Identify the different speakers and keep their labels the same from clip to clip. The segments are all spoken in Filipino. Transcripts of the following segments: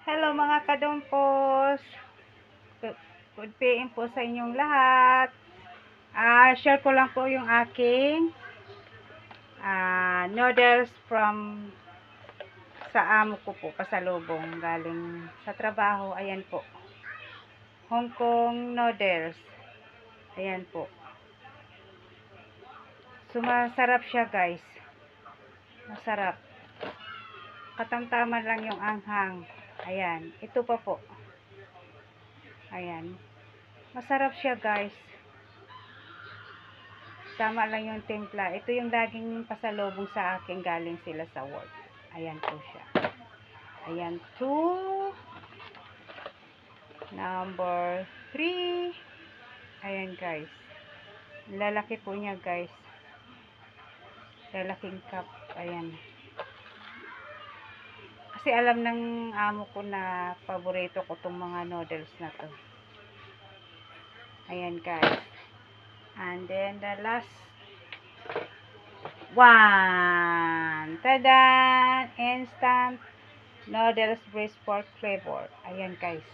Speaker 1: Hello mga kadumpos. Good PM po sa inyong lahat. Share ko lang po yung aking noodles from sa amo ko po, pasalubong galing sa trabaho. Ayan po. Hong Kong noodles. Ayan po. Sumasarap siya, guys. Masarap. Katamtaman lang yung anghang. Ayan. Ito pa po. Ayan. Masarap siya, guys. Tama lang yung timpla. Ito yung laging pasalubong sa akin, galing sila sa work. Ayan po siya. Ayan, 2. Number 3. Ayan, guys. Lalaki po niya, guys. Lalaking cup. Ayan. Kasi alam ng amo ko na paborito ko tong mga noodles na to. Ayan, guys. And then the last one. Tada! Instant noodles braised pork flavor. Ayan, guys.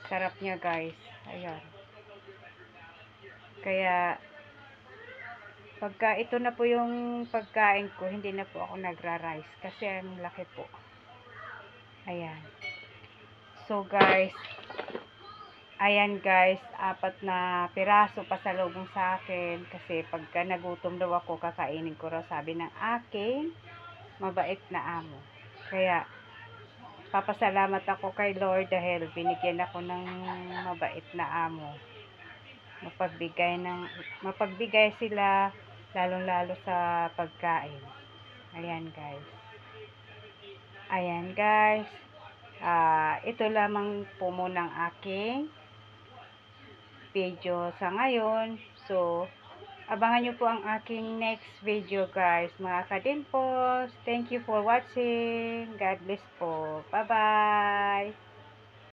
Speaker 1: Sarap niya, guys. Ayan. Kaya pagka ito na po yung pagkain ko, hindi na po ako nagra-rice kasi ang laki po. Ayan. So, guys, ayan, guys, 4 na piraso pasalubong sa akin kasi pagka nagutom daw ako, kakainin ko raw, sabi ng aking mabait na amo. Kaya papasalamat ako kay Lord dahil binigyan ako ng mabait na amo. Mapagbigay sila, lalong-lalo sa pagkain. Ayan, guys. Ayan, guys. Ito lamang po muna ang aking video sa ngayon. So, abangan nyo po ang aking next video, guys. Mga kadimpos, thank you for watching. God bless po. Bye-bye.